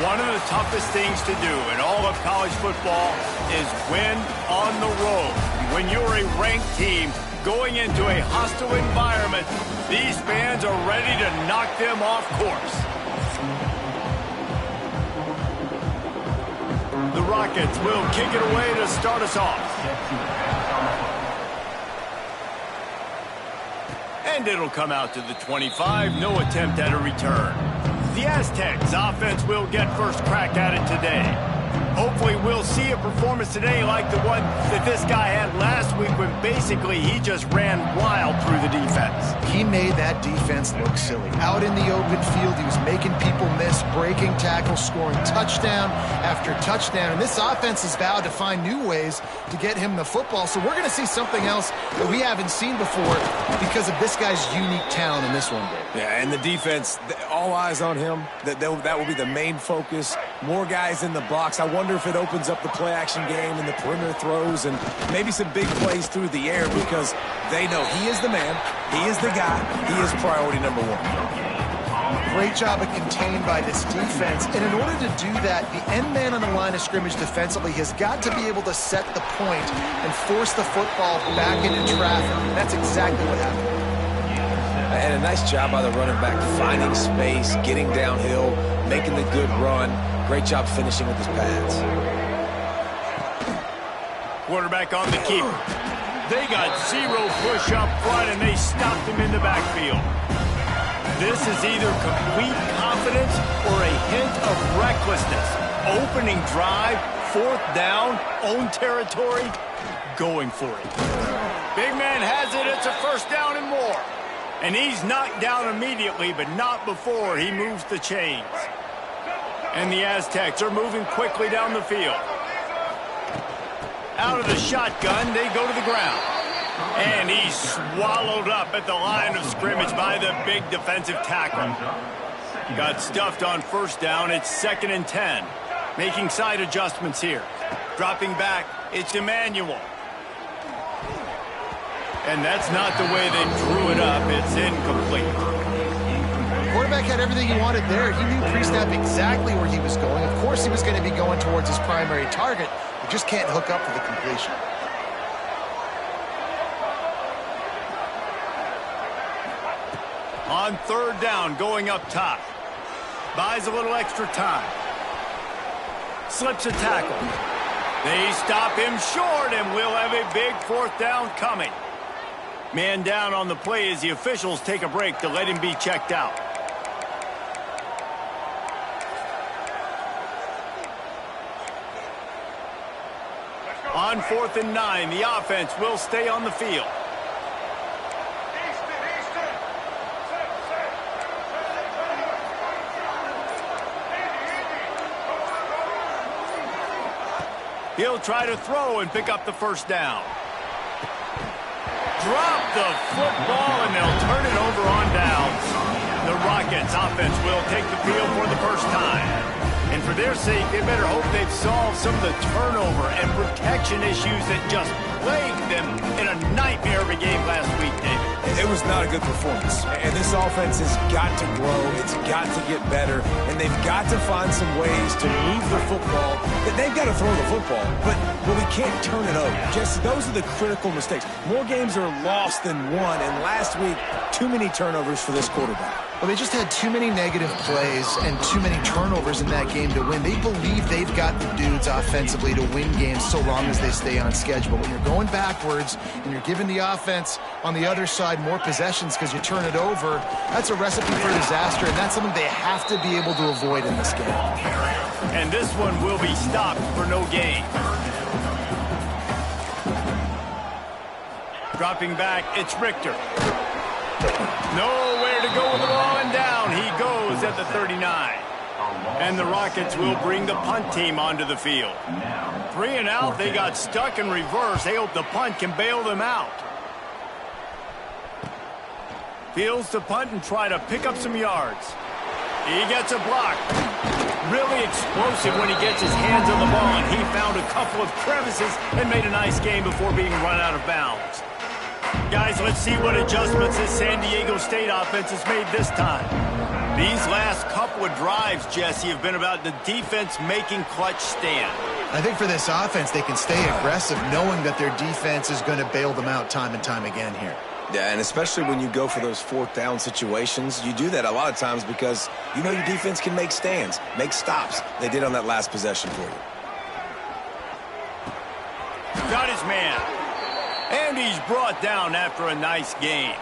One of the toughest things to do in all of college football is win on the road. When you're a ranked team going into a hostile environment, these fans are ready to knock them off course. The Rockets will kick it away to start us off. And it'll come out to the 25. No attempt at a return. The Aztecs offense will get first crack at it today. Hopefully we'll see a performance today like the one that this guy had last week when basically he just ran wild through the defense. He made that defense look silly. Out in the open field, he was making people miss, breaking tackles, scoring touchdown after touchdown. And this offense has vowed to find new ways to get him the football. So we're going to see something else that we haven't seen before because of this guy's unique talent in this one, Dave. Yeah, and the defense, all eyes on him. That will be the main focus. More guys in the box. I wonder if it opens up the play-action game and the perimeter throws and maybe some big plays through the air because they know he is the man, he is the guy, he is priority number one. Great job of contained by this defense. And in order to do that, the end man on the line of scrimmage defensively has got to be able to set the point and force the football back into traffic. And that's exactly what happened. And a nice job by the running back, finding space, getting downhill, making the good run. Great job finishing with his pads. Quarterback on the keeper. They got zero push up front, and they stopped him in the backfield. This is either complete confidence or a hint of recklessness. Opening drive, fourth down, own territory, going for it. Big man has it. It's a first down and more. And he's knocked down immediately, but not before he moves the chains. And the Aztecs are moving quickly down the field. Out of the shotgun, they go to the ground. And he's swallowed up at the line of scrimmage by the big defensive tackle. Got stuffed on first down. It's 2nd and 10. Making side adjustments here. Dropping back, it's Emmanuel. And that's not the way they drew it up. It's incomplete. The quarterback had everything he wanted there. He knew pre-snap exactly where he was going. Of course he was going to be going towards his primary target. He just can't hook up for the completion. On third down, going up top. Buys a little extra time. Slips a tackle. They stop him short, and we'll have a big fourth down coming. Man down on the play as the officials take a break to let him be checked out. On 4th and 9, the offense will stay on the field. He'll try to throw and pick up the first down. Drop the football, and they'll turn it over on downs. The Rockets offense will take the field for the first time. And for their sake, they better hope they've solved some of the turnover and protection issues that just plagued them in a nightmare of a game last week, David. It was not a good performance. And this offense has got to grow. It's got to get better. And they've got to find some ways to move the football. They've got to throw the football, but we can't turn it over. Just those are the critical mistakes. More games are lost than won. And last week, too many turnovers for this quarterback. Well, they just had too many negative plays and too many turnovers in that game to win. They believe they've got the dudes offensively to win games so long as they stay on schedule. When you're going backwards and you're giving the offense on the other side more possessions because you turn it over, that's a recipe for disaster, and that's something they have to be able to avoid in this game. And this one will be stopped for no gain. Dropping back, it's Richter. Nowhere to go with the ball, and down he goes at the 39. And the Rockets will bring the punt team onto the field. 3 and out, they got stuck in reverse. They hope the punt can bail them out. Fields to punt and try to pick up some yards. He gets a block. Really explosive when he gets his hands on the ball, and he found a couple of crevices and made a nice game before being run out of bounds. Guys, let's see what adjustments this San Diego State offense has made this time. These last couple of drives, Jesse, have been about the defense making clutch stand. I think for this offense, they can stay aggressive knowing that their defense is going to bail them out time and time again here. Yeah, and especially when you go for those fourth down situations, you do that a lot of times because you know your defense can make stands, make stops. They did on that last possession for you. Got his man. And he's brought down after a nice gain.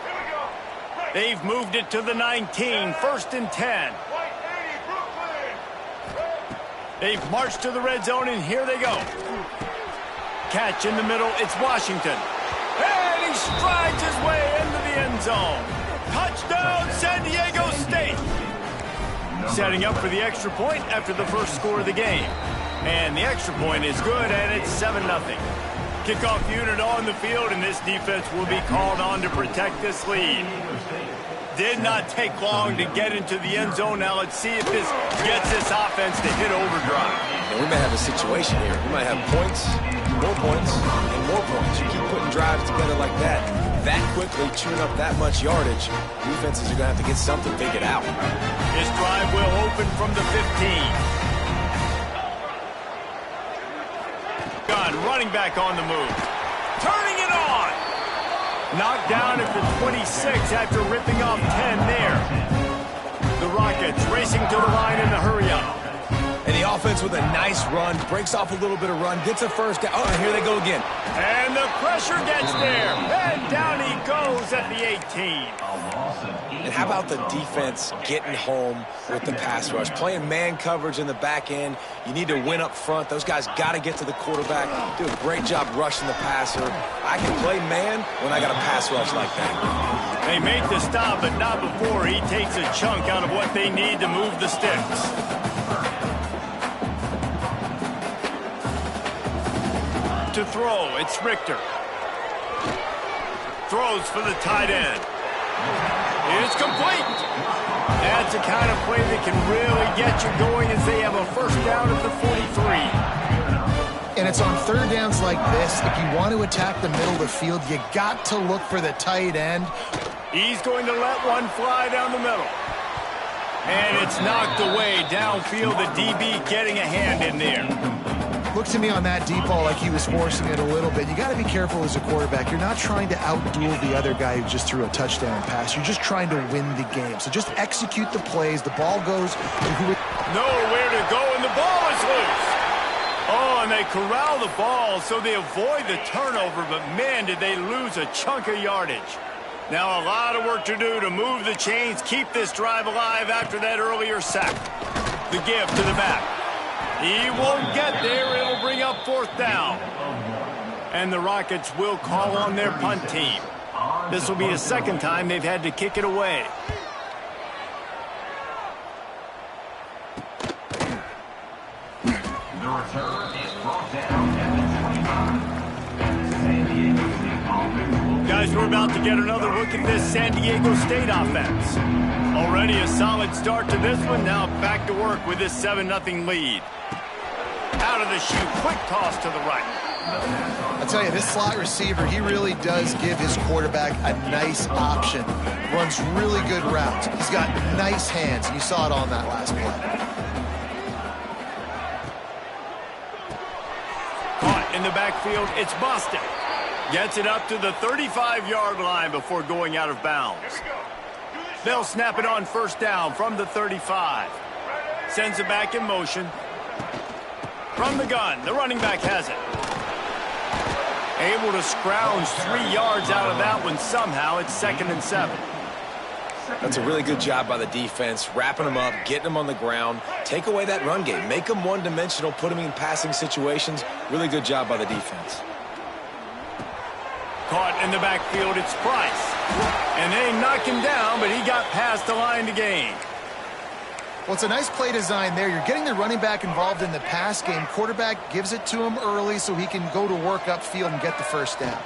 They've moved it to the 19, 1st and 10. They've marched to the red zone, and here they go. Catch in the middle, it's Washington. And he strides his way into the end zone. Touchdown, San Diego State. Setting up for the extra point after the first score of the game. And the extra point is good, and it's 7-0. Kickoff unit on the field, and this defense will be called on to protect this lead. Did not take long to get into the end zone. Now let's see if this gets this offense to hit overdrive. And we may have a situation here. We might have points, and more points. You keep putting drives together like that quickly, chewing up that much yardage, defenses are going to have to get something figured out. This drive will open from the 15. Gunn running back on the move. Turning it on. Knocked down at the 26 after ripping off 10 there. The Rockets racing to the line in the hurry-up. And the offense with a nice run, breaks off a little bit of run, gets a first down. Oh, and here they go again. And the pressure gets there. And down he goes at the 18. And how about the defense getting home with the pass rush? Playing man coverage in the back end. You need to win up front. Those guys got to get to the quarterback. Do a great job rushing the passer. I can play man when I got a pass rush like that. They make the stop, but not before he takes a chunk out of what they need to move the sticks. To throw, it's Richter. Throws for the tight end. It's complete. That's the kind of play that can really get you going as they have a first down at the 43. And it's on third downs like this. If you want to attack the middle of the field, you got to look for the tight end. He's going to let one fly down the middle. And it's knocked away downfield. The DB getting a hand in there. Looked to me on that deep ball like he was forcing it a little bit. You got to be careful as a quarterback. You're not trying to outduel the other guy who just threw a touchdown pass. You're just trying to win the game. So just execute the plays. The ball goes to who it... Nowhere to go, and the ball is loose. Oh, and they corral the ball so they avoid the turnover, but man, did they lose a chunk of yardage. Now a lot of work to do to move the chains, keep this drive alive after that earlier sack. The give to the back. He won't get there. It'll bring up 4th down. And the Rockets will call on their punt team. This will be the second time they've had to kick it away. The return is brought down at the 25. San Diego State offense. Guys, we're about to get another look at this San Diego State offense. Already a solid start to this one. Now back to work with this 7-0 lead. Out of the chute, quick toss to the right. I tell you, this slot receiver, he really does give his quarterback a nice option. Runs really good routes. He's got nice hands, and you saw it on that last play. Caught in the backfield, it's Boston. Gets it up to the 35-yard line before going out of bounds. They'll snap it on first down from the 35. Sends it back in motion. From the gun, the running back has it. Able to scrounge 3 yards out of that one somehow. It's 2nd and 7. That's a really good job by the defense, wrapping them up, getting them on the ground. Take away that run game. Make them one-dimensional, put them in passing situations. Really good job by the defense. Caught in the backfield, it's Price. And they knock him down, but he got past the line to gain. Well, it's a nice play design there. You're getting the running back involved in the pass game. Quarterback gives it to him early so he can go to work upfield and get the first down.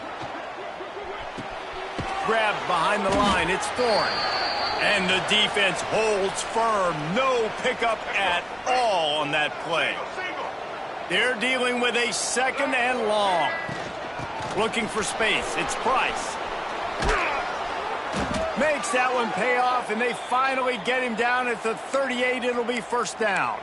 Grabbed behind the line, it's Thorne. And the defense holds firm. No pickup at all on that play. They're dealing with a 2nd and long. Looking for space, it's Price. Makes that one pay off, and they finally get him down at the 38. It'll be first down.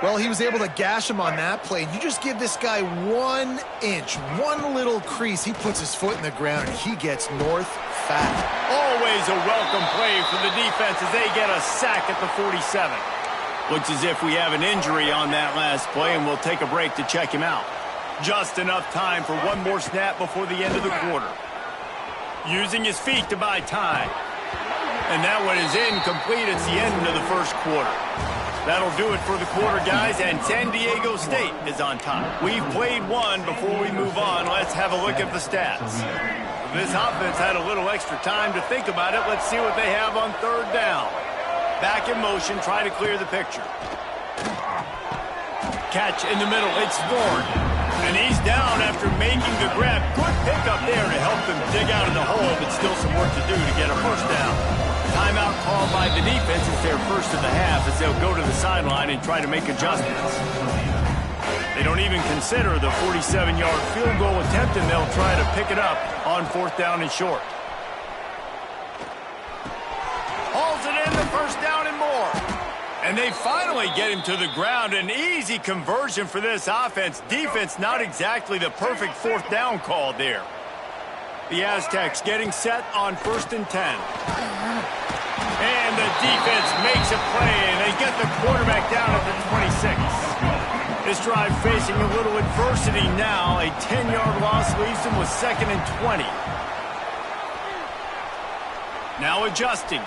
Well, he was able to gash him on that play. You just give this guy 1 inch, one little crease. He puts his foot in the ground, and he gets north fat. Always a welcome play for the defense as they get a sack at the 47. Looks as if we have an injury on that last play, and we'll take a break to check him out. Just enough time for one more snap before the end of the quarter. Using his feet to buy time. And that one is incomplete. It's the end of the first quarter. That'll do it for the quarter, guys, and San Diego State is on top. We've played one. Before we move on, let's have a look at the stats. This offense had a little extra time to think about it. Let's see what they have on third down. Back in motion, try to clear the picture. Catch in the middle, it's Ford. And he's down after making the grab. Good pickup there to help them dig out of the hole, but still some work to do to get a first down. Timeout called by the defense. It's their first of the half as they'll go to the sideline and try to make adjustments. They don't even consider the 47-yard field goal attempt, and they'll try to pick it up on fourth down and short. Hauls it in, the first down and more. And they finally get him to the ground. An easy conversion for this offense. Defense, not exactly the perfect fourth down call there. The Aztecs getting set on 1st and 10. And the defense makes a play, and they get the quarterback down at the 26. This drive facing a little adversity now. A 10-yard loss leaves them with 2nd and 20. Now adjusting.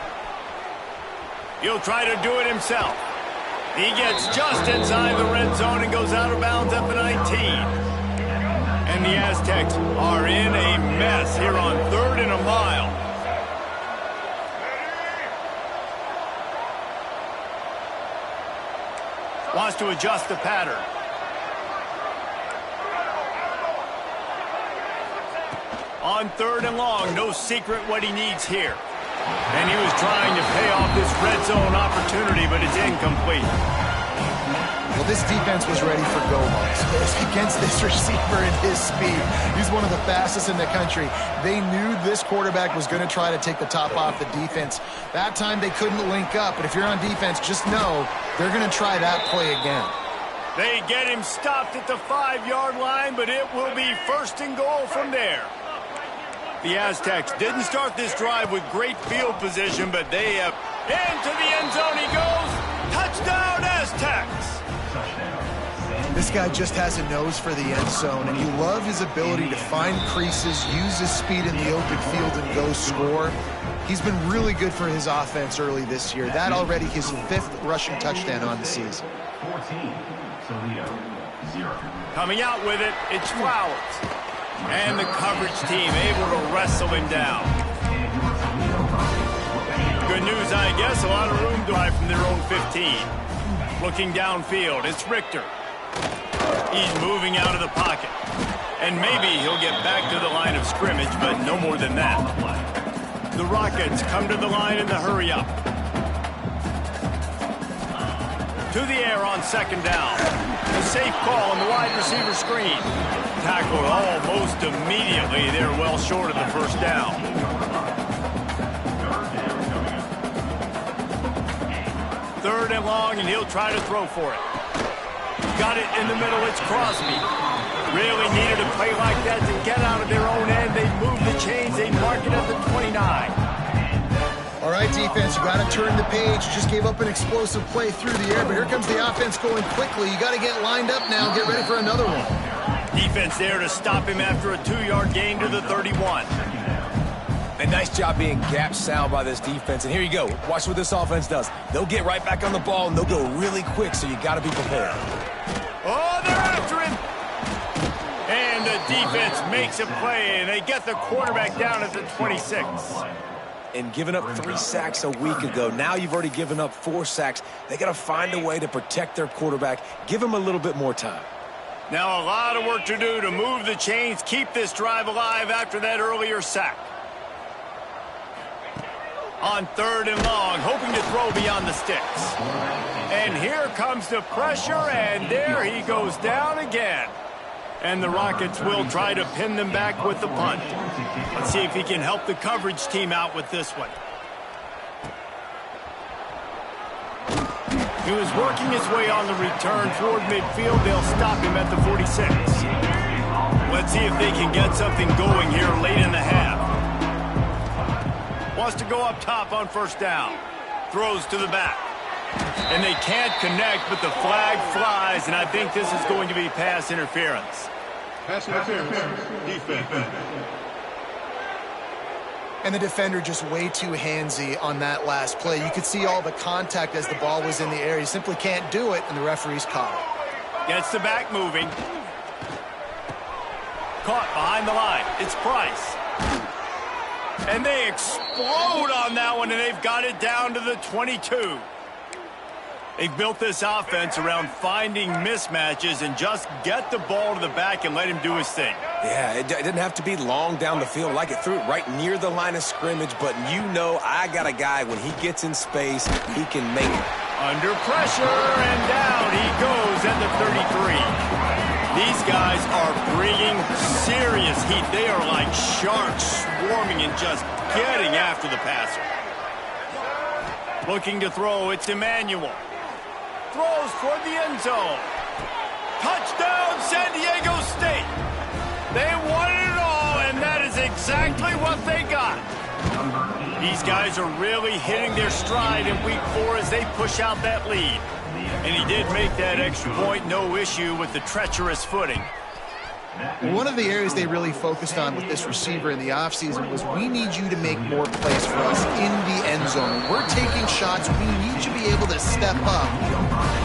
He'll try to do it himself. He gets just inside the red zone and goes out of bounds at the 19. And the Aztecs are in a mess here on 3rd and a mile. Wants to adjust the pattern. On 3rd and long, no secret what he needs here. And he was trying to pay off this red zone opportunity, but it's incomplete. Well, this defense was ready for go-balls against this receiver and his speed. He's one of the fastest in the country. They knew this quarterback was going to try to take the top off the defense. That time they couldn't link up, but if you're on defense, just know they're going to try that play again. They get him stopped at the 5-yard line, but it will be 1st and goal from there. The Aztecs didn't start this drive with great field position, but they have into the end zone he goes. Touchdown, Aztecs! This guy just has a nose for the end zone, and you love his ability to find creases, use his speed in the open field, and go score. He's been really good for his offense early this year. That already his 5th rushing touchdown on the season. 14, Toledo, 0. Coming out with it, it's Flowers. And the coverage team able to wrestle him down. Good news, I guess. A lot of room to drive from their own 15. Looking downfield, it's Richter. He's moving out of the pocket. And maybe he'll get back to the line of scrimmage, but no more than that. The Rockets come to the line in the hurry-up. To the air on 2nd down. A safe call on the wide receiver screen. Tackled almost immediately. They're well short of the first down. Third and long, and he'll try to throw for it. Got it in the middle. It's Crosby. Really needed a play like that to get out of their own end. They move the chains. They mark it at the 29. All right, defense, you got to turn the page. You just gave up an explosive play through the air, but here comes the offense going quickly. You got to get lined up now. Get ready for another one. Defense there to stop him after a 2-yard gain to the 31. A nice job being gap sound by this defense. And here you go. Watch what this offense does. They'll get right back on the ball, and they'll go really quick, so you got to be prepared. Oh, they're after him. And the defense makes a play, and they get the quarterback down at the 26. And giving up 3 sacks a week ago. Now you've already given up 4 sacks. They got to find a way to protect their quarterback. Give him a little bit more time. Now a lot of work to do to move the chains, keep this drive alive after that earlier sack. On 3rd and long, hoping to throw beyond the sticks. And here comes the pressure, and there he goes down again. And the Rockets will try to pin them back with the punt. Let's see if he can help the coverage team out with this one. He was working his way on the return toward midfield. They'll stop him at the 46. Let's see if they can get something going here late in the half. Wants to go up top on first down. Throws to the back. And they can't connect, but the flag flies, and I think this is going to be pass interference. Pass interference, defense. And the defender just way too handsy on that last play. You could see all the contact as the ball was in the air. He simply can't do it, and the referee's caught it. Gets the back moving. Caught behind the line. It's Price. And they explode on that one, and they've got it down to the 22. They've built this offense around finding mismatches and just get the ball to the back and let him do his thing. Yeah, it didn't have to be long down the field. Like it threw it right near the line of scrimmage, but you know I got a guy, when he gets in space, he can make it. Under pressure, and down he goes at the 33. These guys are bringing serious heat. They are like sharks swarming and just getting after the passer. Looking to throw, it's Emmanuel. Throws toward the end zone. Touchdown, San Diego State. They wanted it all, and that is exactly what they got. These guys are really hitting their stride in week 4 as they push out that lead. And he did make that extra point, no issue with the treacherous footing. One of the areas they really focused on with this receiver in the offseason was, we need you to make more plays for us in the end zone. We're taking shots. We need you to be able to step up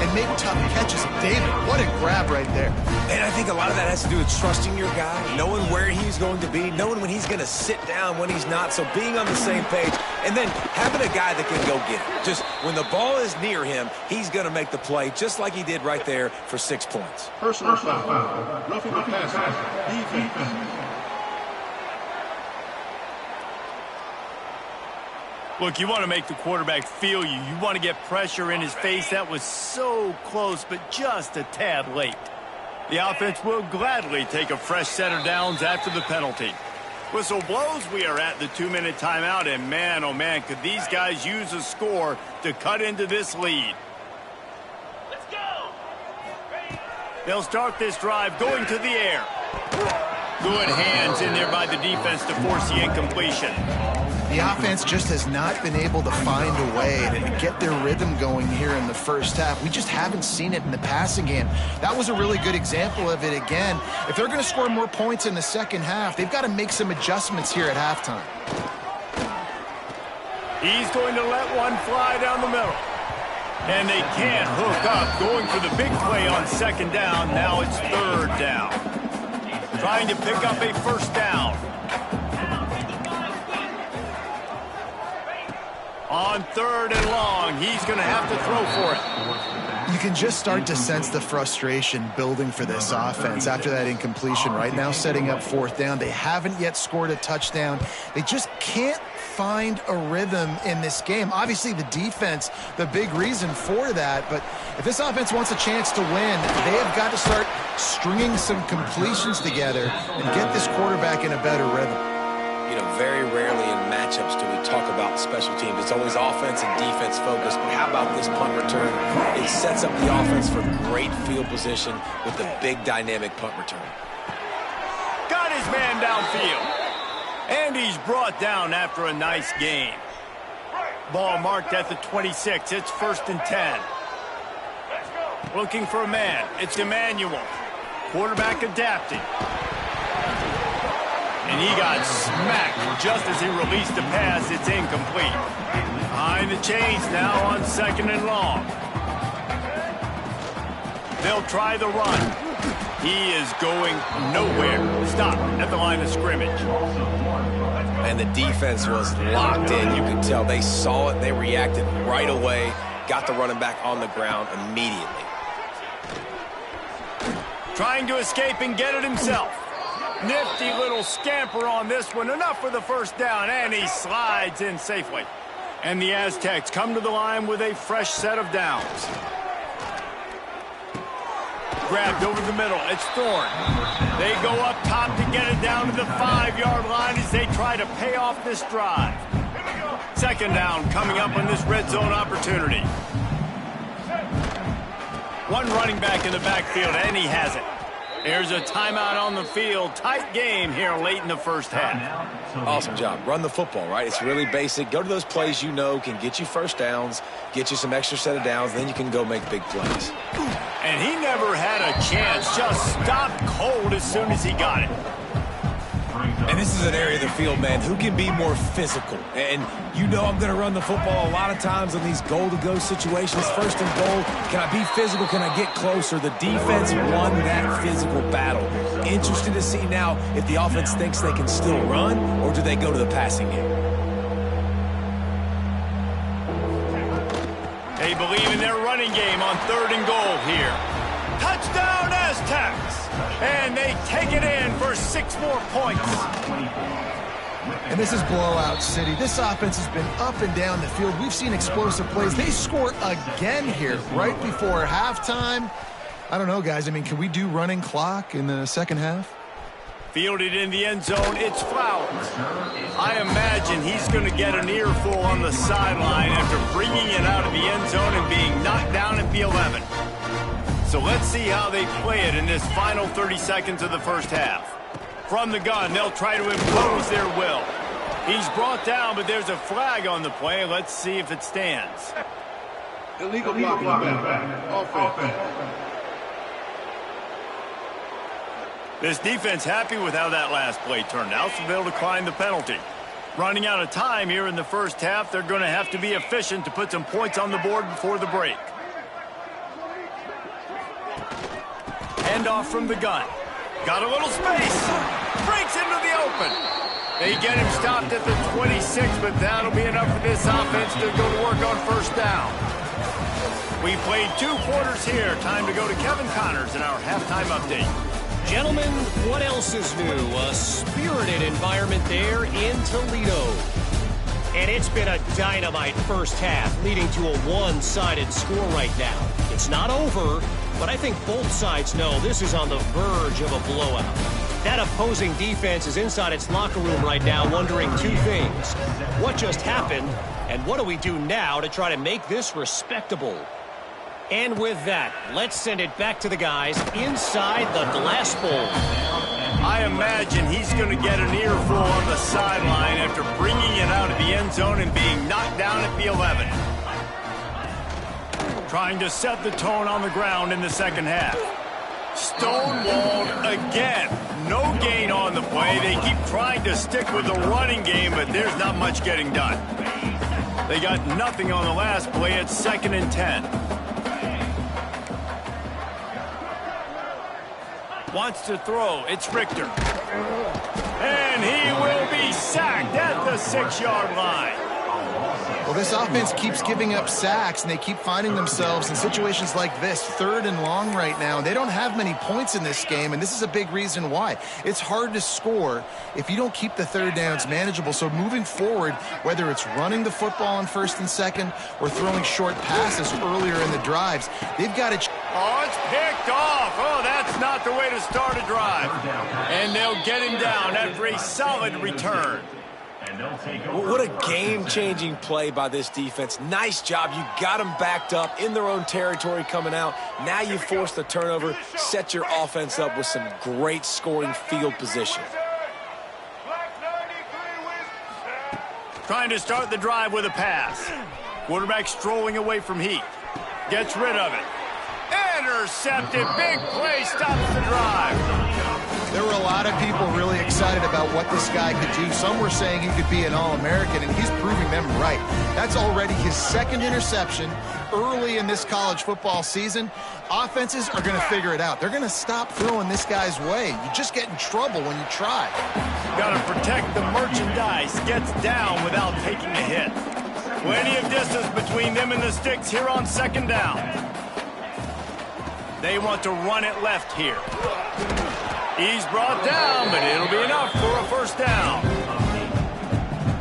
and make tough catches. David, what a grab right there. And I think a lot of that has to do with trusting your guy, knowing where he's going to be, knowing when he's going to sit down, when he's not. So being on the same page, and then having a guy that can go get it. Just when the ball is near him, he's going to make the play, just like he did right there for 6 points. Personal foul. Roughing the passer. Defense. Look, you want to make the quarterback feel you. You want to get pressure in his face. That was so close, but just a tad late. The offense will gladly take a fresh set of downs after the penalty. Whistle blows. We are at the 2-minute timeout, and man, oh man, could these guys use a score to cut into this lead. Let's go. They'll start this drive going to the air. Good hands in there by the defense to force the incompletion. The offense just has not been able to find a way to get their rhythm going here in the first half. We just haven't seen it in the passing game. That was a really good example of it again. If they're going to score more points in the second half, they've got to make some adjustments here at halftime. He's going to let one fly down the middle. And they can't hook up, going for the big play on second down. Now it's third down. Trying to pick up a first down. On third and long, he's going to have to throw for it. You can just start to sense the frustration building for this offense after that incompletion. Right now, setting up fourth down. They haven't yet scored a touchdown. They just can't find a rhythm in this game. Obviously, the defense, the big reason for that. But if this offense wants a chance to win, they have got to start stringing some completions together and get this quarterback in a better rhythm. You know, very rarely in matchups do we talk about special teams. It's always offense and defense focused. But how about this punt return? It sets up the offense for great field position with the big dynamic punt return. Got his man downfield. And he's brought down after a nice gain. Ball marked at the 26. It's 1st and 10. Looking for a man. It's Emmanuel. Quarterback adapting. And he got smacked just as he released the pass. It's incomplete. Behind the chains now on 2nd and long. They'll try the run. He is going nowhere. Stop at the line of scrimmage. And the defense was locked in. You could tell they saw it. They reacted right away. Got the running back on the ground immediately. Trying to escape and get it himself. Nifty little scamper on this one. Enough for the first down, and he slides in safely. And the Aztecs come to the line with a fresh set of downs. grabbed over the middle. It's Thorne. They go up top to get it down to the 5-yard line as they try to pay off this drive. Second down coming up on this red zone opportunity. One running back in the backfield, and he has it. Here's a timeout on the field. Tight game here late in the first half. Awesome job. Run the football, right? It's really basic. Go to those plays you know can get you first downs, get you some extra set of downs, then you can go make big plays. And he never had a chance. Just stopped cold as soon as he got it. And this is an area of the field, man, who can be more physical. And you know I'm going to run the football a lot of times in these goal-to-go situations. First and goal, can I be physical? Can I get closer? The defense won that physical battle. Interesting to see now if the offense thinks they can still run, or do they go to the passing game? They believe in their running game on 3rd and goal here. Touchdown, Aztecs! And they take it in for 6 more points. And this is blowout city. This offense has been up and down the field. We've seen explosive plays. They score again here right before halftime. I don't know, guys. I mean, can we do running clock in the second half? Fielded in the end zone, it's Flowers. I imagine he's going to get an earful on the sideline after bringing it out of the end zone and being knocked down at the 11. So let's see how they play it in this final 30 seconds of the first half. From the gun, they'll try to impose their will. He's brought down, but there's a flag on the play. Let's see if it stands. Illegal blocking back. Offense. This defense happy with how that last play turned out, so they'll decline the penalty. Running out of time here in the first half, they're going to have to be efficient to put some points on the board before the break. Handoff from the gun. Got a little space. Breaks into the open. They get him stopped at the 26, but that'll be enough for this offense to go to work on first down. We played 2 quarters here. Time to go to Kevin Connors in our halftime update. Gentlemen, what else is new? A spirited environment there in Toledo. And it's been a dynamite first half, leading to a one-sided score right now. It's not over, but I think both sides know this is on the verge of a blowout. That opposing defense is inside its locker room right now wondering 2 things. What just happened, and what do we do now to try to make this respectable? And with that, let's send it back to the guys inside the glass bowl. I imagine he's going to get an earful on the sideline after bringing it out of the end zone and being knocked down at the 11. Trying to set the tone on the ground in the second half. Stonewalled again. No gain on the play. They keep trying to stick with the running game, but there's not much getting done. They got nothing on the last play. It's 2nd and 10. Wants to throw. It's Richter. And he will be sacked at the 6-yard line. Well, this offense keeps giving up sacks, and they keep finding themselves in situations like this, 3rd and long right now. They don't have many points in this game, and this is a big reason why. It's hard to score if you don't keep the 3rd downs manageable. So moving forward, whether it's running the football on 1st and 2nd or throwing short passes earlier in the drives, they've got to... Oh, it's picked off. Oh, that's not the way to start a drive. And they'll get him down after a solid return. What a game-changing play by this defense. Nice job. You got them backed up in their own territory coming out. Now you force the turnover, set your offense up with some great scoring field position. Trying to start the drive with a pass. Quarterback strolling away from heat. Gets rid of it. Intercepted. Big play stops the drive. There were a lot of people really excited about what this guy could do. Some were saying he could be an All-American, and he's proving them right. That's already his 2nd interception early in this college football season. Offenses are going to figure it out. They're going to stop throwing this guy's way. You just get in trouble when you try. Got to protect the merchandise. Gets down without taking a hit. Plenty of distance between them and the sticks here on 2nd down. They want to run it left here. He's brought down, but it'll be enough for a first down.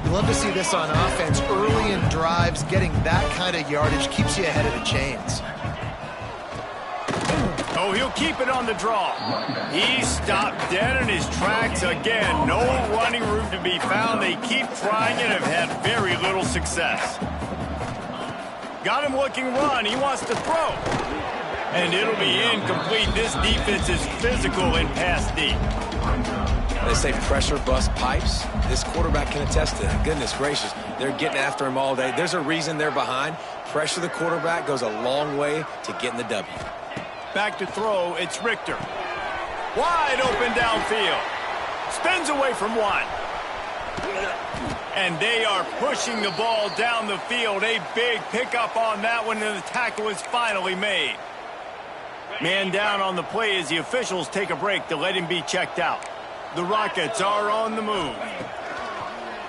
You love to see this on offense. Early in drives, getting that kind of yardage keeps you ahead of the chains. So he'll keep it on the draw. He stopped dead in his tracks again. No running room to be found. They keep trying and have had very little success. Got him looking run. He wants to throw. And it'll be incomplete. This defense is physical and pass deep. They say pressure bust pipes. This quarterback can attest to that. Goodness gracious. They're getting after him all day. There's a reason they're behind. Pressure the quarterback goes a long way to getting the W. Back to throw, it's Richter. Wide open downfield. Spins away from one. And they are pushing the ball down the field. A big pickup on that one, and the tackle is finally made. Man down on the play as the officials take a break to let him be checked out. The Rockets are on the move.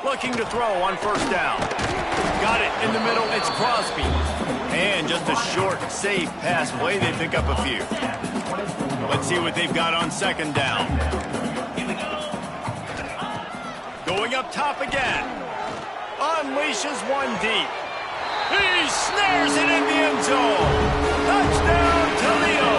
Looking to throw on first down. Got it in the middle, it's Crosby. And just a short, safe pass play, they pick up a few. Let's see what they've got on second down. Going up top again. Unleashes one deep. He snares it in the end zone. Touchdown, Toledo.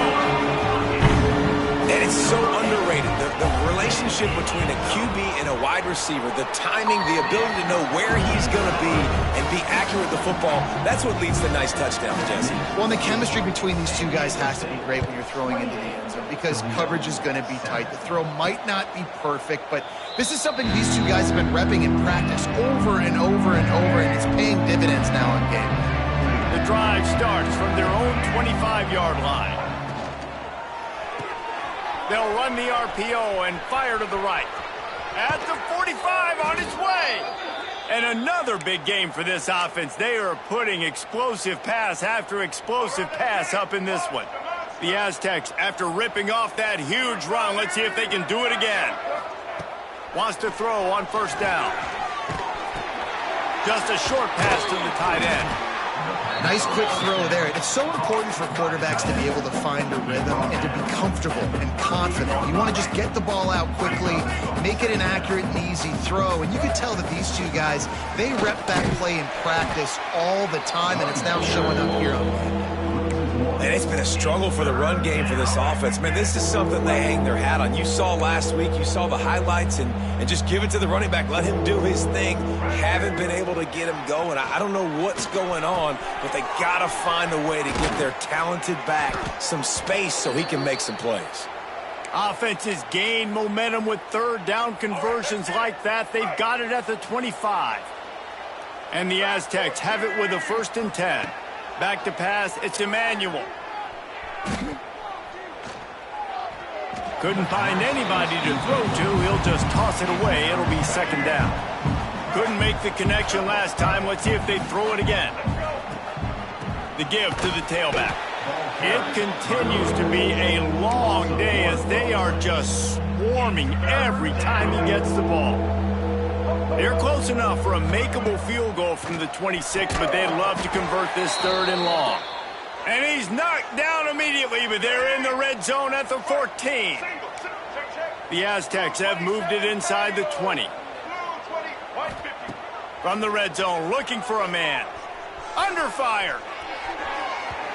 And it's so underrated. The relationship between a QB and a wide receiver, the timing, the ability to know where he's going to be and be accurate with the football, that's what leads to nice touchdowns, Jesse. Well, and the chemistry between these two guys has to be great when you're throwing into the end zone because coverage is going to be tight. The throw might not be perfect, but this is something these two guys have been repping in practice over and over and over, and it's paying dividends now in game. The drive starts from their own 25-yard line. They'll run the RPO and fire to the right. At the 45 on its way. And another big game for this offense. They are putting explosive pass after explosive pass up in this one. The Aztecs, after ripping off that huge run, let's see if they can do it again. Wants to throw on first down. Just a short pass to the tight end. Nice quick throw there. It's so important for quarterbacks to be able to find a rhythm and to be comfortable and confident. You want to just get the ball out quickly, make it an accurate and easy throw. And you can tell that these two guys, they rep that play in practice all the time, and it's now showing up here on game. And it's been a struggle for the run game for this offense. Man, this is something they hang their hat on. You saw last week, you saw the highlights, and just give it to the running back. Let him do his thing. Haven't been able to get him going. I don't know what's going on, but they got to find a way to give their talented back some space so he can make some plays. Offenses gain momentum with third down conversions like that. They've got it at the 25. And the Aztecs have it with a 1st and 10. Back to pass, it's Emmanuel. Couldn't find anybody to throw to. He'll just toss it away. It'll be 2nd down. Couldn't make the connection last time. Let's see if they throw it again. The give to the tailback. It continues to be a long day as they are just swarming every time he gets the ball. They're close enough for a makeable field goal from the 26, but they'd love to convert this 3rd and long. And he's knocked down immediately, but they're in the red zone at the 14. The Aztecs have moved it inside the 20. From the red zone, looking for a man. Under fire.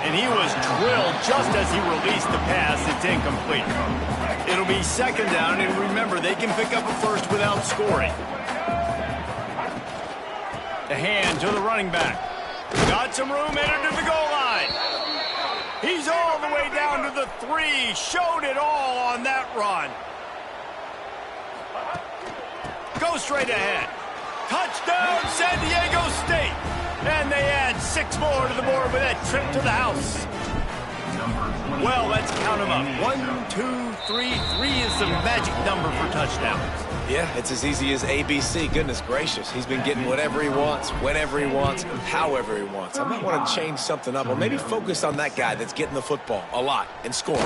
And he was drilled just as he released the pass. It's incomplete. It'll be 2nd down, and remember, they can pick up a first without scoring. The hand to the running back. Got some room, entered to the goal line. He's all the way down to the 3. Showed it all on that run. Go straight ahead. Touchdown, San Diego State. And they add 6 more to the board with that trip to the house. Well, let's count them up. 1, 2, 3. 3 is the magic number for touchdowns. Yeah, it's as easy as ABC. Goodness gracious. He's been getting whatever he wants, whenever he wants, however he wants. I might want to change something up or maybe focus on that guy that's getting the football a lot and scoring.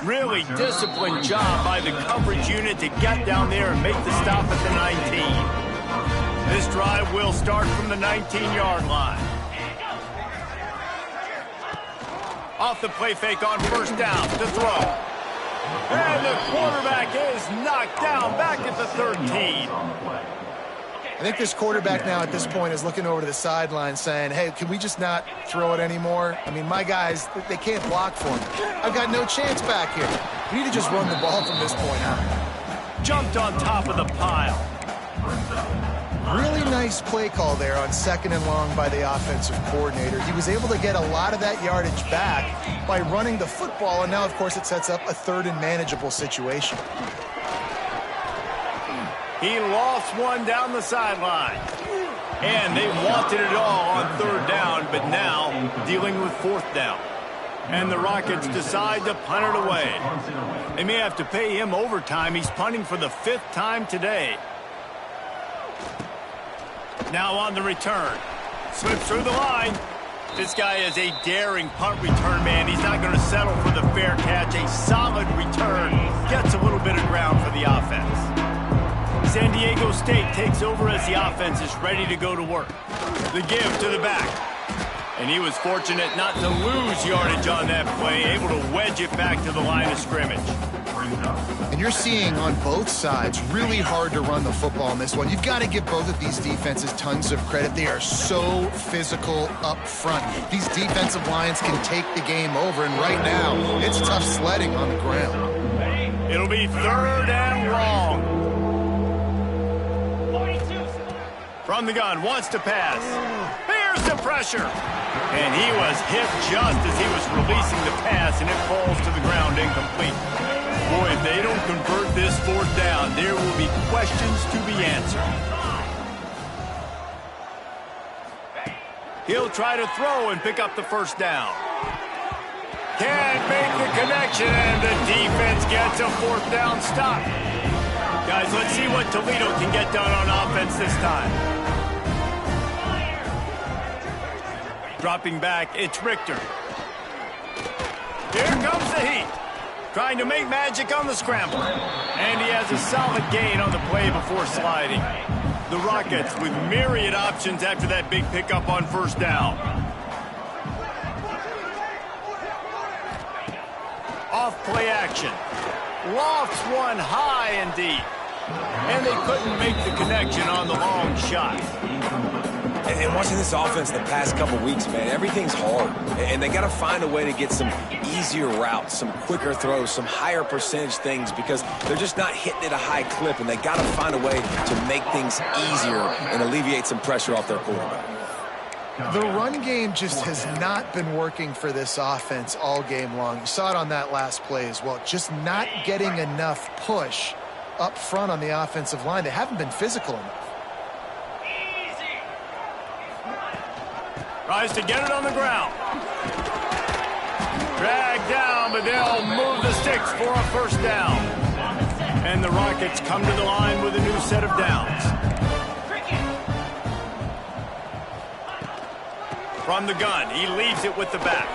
Really disciplined job by the coverage unit to get down there and make the stop at the 19. This drive will start from the 19-yard line. Off the play fake on first down to throw. And the quarterback is knocked down back at the 13. I think this quarterback now at this point is looking over to the sideline saying, hey, can we just not throw it anymore? I mean, my guys, they can't block for me. I've got no chance back here. We need to just run the ball from this point on. Jumped on top of the pile. Really nice play call there on 2nd and long by the offensive coordinator. He was able to get a lot of that yardage back by running the football, and now, of course, it sets up a 3rd and manageable situation. He lost one down the sideline. And they wanted it all on 3rd down, but now dealing with 4th down. And the Rockets decide to punt it away. They may have to pay him overtime. He's punting for the 5th time today. Now on the return. Slips through the line. This guy is a daring punt return man. He's not going to settle for the fair catch. A solid return. Gets a little bit of ground for the offense. San Diego State takes over as the offense is ready to go to work. The give to the back. And he was fortunate not to lose yardage on that play, able to wedge it back to the line of scrimmage. And you're seeing on both sides, really hard to run the football in this one. You've got to give both of these defenses tons of credit. They are so physical up front. These defensive lines can take the game over, and right now, it's tough sledding on the ground. It'll be 3rd and long. From the gun, wants to pass. Here's the pressure. And he was hit just as he was releasing the pass, and it falls to the ground incomplete. Boy, if they don't convert this 4th down, there will be questions to be answered. He'll try to throw and pick up the 1st down. Can't make the connection, and the defense gets a 4th down stop. Guys, let's see what Toledo can get done on offense this time. Dropping back, it's Richter. Here comes the heat. Trying to make magic on the scramble. And he has a solid gain on the play before sliding. The Rockets with myriad options after that big pickup on 1st down. Off play action. Lofts one high and deep. And they couldn't make the connection on the long shot. And watching this offense the past couple weeks, man, everything's hard. And they got to find a way to get some easier routes, some quicker throws, some higher percentage things because they're just not hitting at a high clip, and they got to find a way to make things easier and alleviate some pressure off their quarterback. The run game just has not been working for this offense all game long. You saw it on that last play as well. Just not getting enough push up front on the offensive line. They haven't been physical enough. Tries to get it on the ground. Dragged down, but they'll move the sticks for a 1st down. And the Rockets come to the line with a new set of downs. From the gun, he leaves it with the back.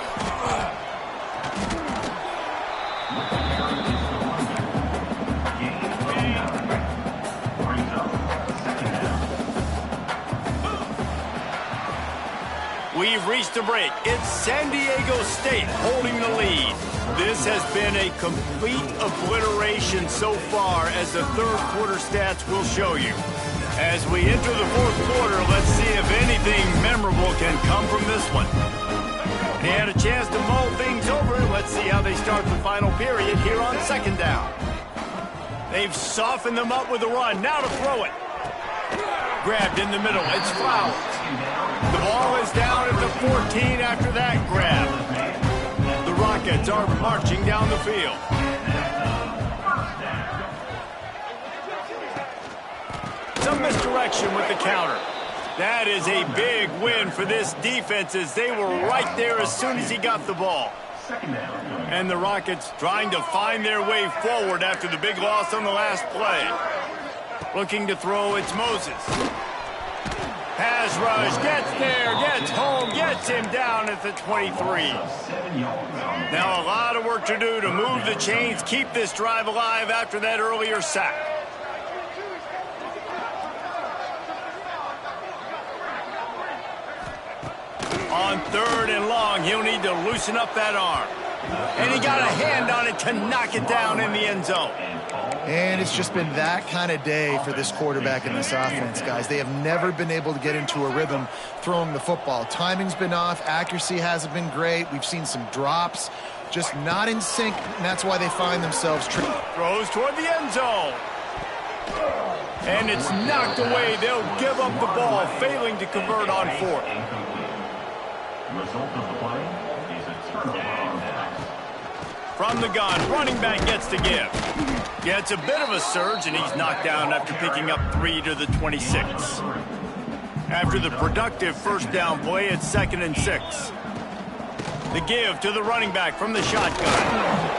We've reached a break. It's San Diego State holding the lead. This has been a complete obliteration so far, as the 3rd quarter stats will show you. As we enter the 4th quarter, let's see if anything memorable can come from this one. They had a chance to mull things over. Let's see how they start the final period here on 2nd down. They've softened them up with a run. Now to throw it. Grabbed in the middle. It's Flowers. The ball is down at the 14 after that grab. The Rockets are marching down the field. Some misdirection with the counter. That is a big win for this defense, as they were right there as soon as he got the ball. And the Rockets trying to find their way forward after the big loss on the last play. Looking to throw, it's Moses. Pass rush, gets there, gets home, gets him down at the 23. Now a lot of work to do to move the chains, keep this drive alive after that earlier sack. On 3rd and long, he'll need to loosen up that arm. And he got a hand on it to knock it down in the end zone. And it's just been that kind of day for this quarterback and this offense, guys. They have never been able to get into a rhythm throwing the football. Timing's been off. Accuracy hasn't been great. We've seen some drops. Just not in sync, and that's why they find themselves throws toward the end zone. And it's knocked away. They'll give up the ball, failing to convert on fourth. Result of the play is a turnover on downs. From the gun, running back gets to give. Yeah, it's a bit of a surge, and he's knocked down after picking up 3 to the 26. After the productive first down play, it's 2nd and 6. The give to the running back from the shotgun.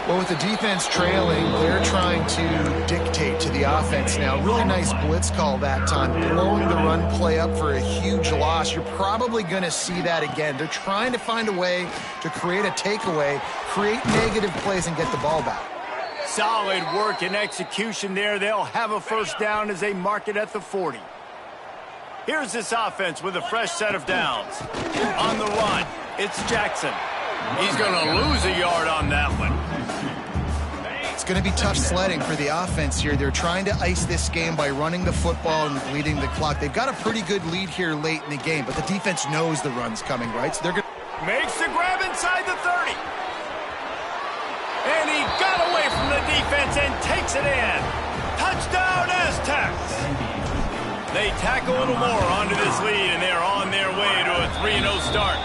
Well, with the defense trailing, they're trying to dictate to the offense now. Really nice blitz call that time, blowing the run play up for a huge loss. You're probably going to see that again. They're trying to find a way to create a takeaway, create negative plays, and get the ball back. Solid work and execution there. They'll have a first down as they mark it at the 40. Here's this offense with a fresh set of downs. On the run, it's Jackson. He's going to lose a yard on that one. It's going to be tough sledding for the offense here. They're trying to ice this game by running the football and bleeding the clock. They've got a pretty good lead here late in the game, but the defense knows the run's coming, right? So they're going to... Makes the grab inside the 30. And he got away from the defense and takes it in. Touchdown, Aztecs. They tack a little more onto this lead, and they're on their way to a 3-0 start.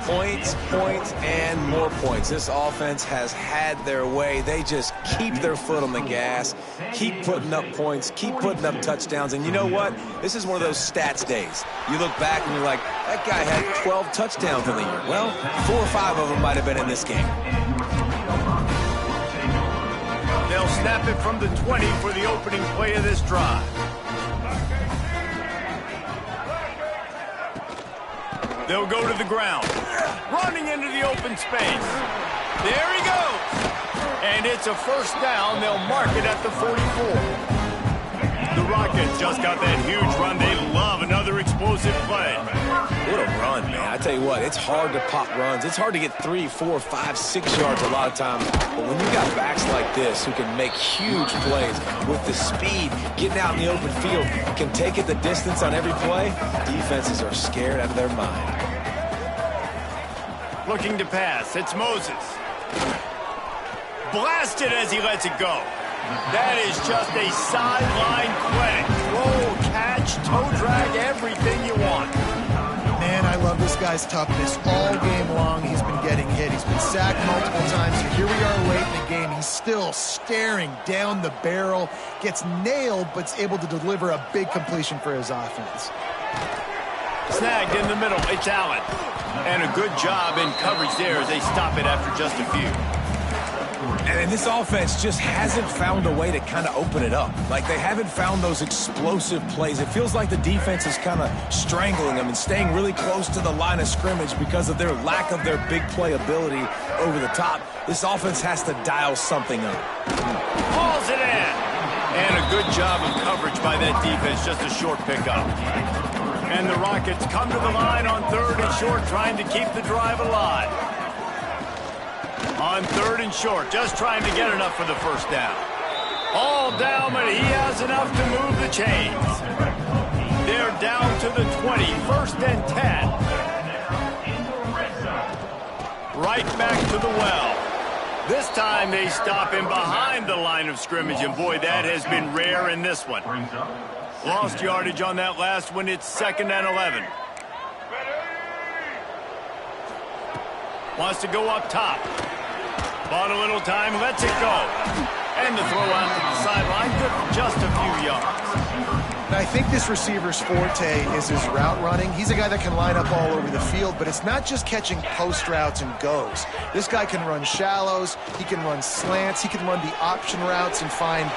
Points, points, and more points. This offense has had their way. They just keep their foot on the gas, keep putting up points, keep putting up touchdowns. And you know what? This is one of those stats days. You look back and you're like, that guy had 12 touchdowns in the year. Well, 4 or 5 of them might have been in this game. They'll snap it from the 20 for the opening play of this drive. They'll go to the ground, running into the open space. There he goes. And it's a first down. They'll mark it at the 44. The Rockets just got that huge run. They love another explosive play. What a run, man. I tell you what, it's hard to pop runs. It's hard to get 3, 4, 5, 6 yards a lot of times. But when you got backs like this who can make huge plays with the speed, getting out in the open field, can take it the distance on every play, defenses are scared out of their mind. Looking to pass. It's Moses. Blasted as he lets it go. That is just a sideline clinic. Throw, catch, toe drag, everything you want. Man, I love this guy's toughness. All game long, he's been getting hit. He's been sacked multiple times. And here we are late in the game. He's still staring down the barrel. Gets nailed, but's able to deliver a big completion for his offense. Snagged in the middle. It's Allen. And a good job in coverage there as they stop it after just a few. And this offense just hasn't found a way to kind of open it up. Like, they haven't found those explosive plays. It feels like the defense is kind of strangling them and staying really close to the line of scrimmage because of their lack of their big play ability over the top. This offense has to dial something up. Hauls it in. And a good job of coverage by that defense. Just a short pickup. And the Rockets come to the line on 3rd and short, trying to keep the drive alive. On 3rd and short, just trying to get enough for the first down. All down, but he has enough to move the chains. They're down to the 20, 1st and 10. Right back to the well. This time they stop him behind the line of scrimmage, and boy, that has been rare in this one. Lost yardage on that last one. It's 2nd and 11. Wants to go up top. Bought a little time, lets it go. And the throw out to the sideline, good for just a few yards. And I think this receiver's forte is his route running. He's a guy that can line up all over the field, but it's not just catching post routes and goes. This guy can run shallows, he can run slants, he can run the option routes and find...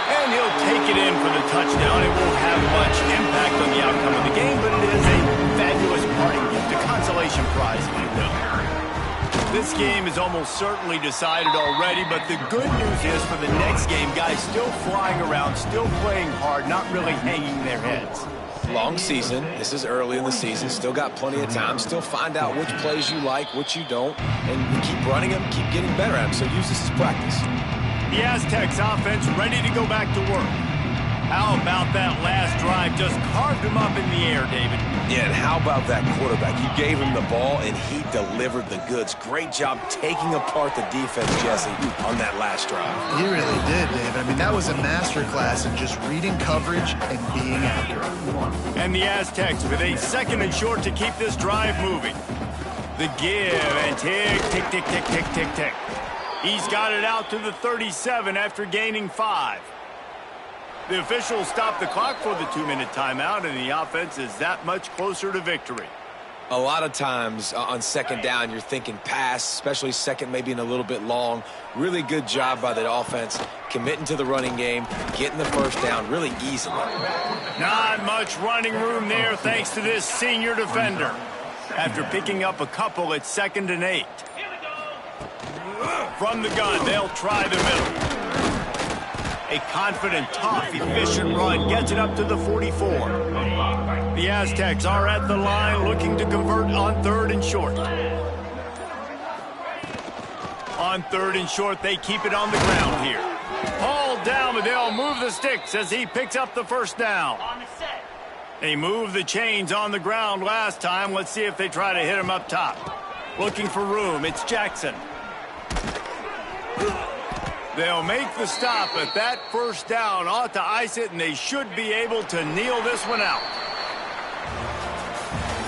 And he'll take it in for the touchdown. It won't have much impact on the outcome of the game, but it is a fabulous parting gift, a consolation prize, if you will. This game is almost certainly decided already, but the good news is for the next game, guys still flying around, still playing hard, not really hanging their heads. Long season. This is early in the season. Still got plenty of time. Still find out which plays you like, which you don't, and you keep running them, keep getting better at them. So use this as practice. The Aztecs offense ready to go back to work. How about that last drive? Just carved him up in the air, David. Yeah, and how about that quarterback? You gave him the ball, and he delivered the goods. Great job taking apart the defense, Jesse, on that last drive. He really did, David. I mean, that was a masterclass in just reading coverage and being accurate. And the Aztecs with a 2nd and short to keep this drive moving. The give and tick, tick, tick, tick, tick, tick, tick. He's got it out to the 37 after gaining 5. The officials stop the clock for the 2-minute timeout, and the offense is that much closer to victory. A lot of times on 2nd down, you're thinking pass, especially 2nd, maybe in a little bit long. Really good job by the offense, committing to the running game, getting the 1st down really easily. Not much running room there thanks to this senior defender. After picking up a couple at 2nd and 8. From the gun, they'll try the middle. A confident, tough, efficient run gets it up to the 44. The Aztecs are at the line looking to convert on 3rd and short. On 3rd and short, they keep it on the ground here. Hauled down, but they'll move the sticks as he picks up the 1st down. They moved the chains on the ground last time. Let's see if they try to hit him up top. Looking for room, it's Jackson. They'll make the stop, but that 1st down ought to ice it, and they should be able to kneel this one out.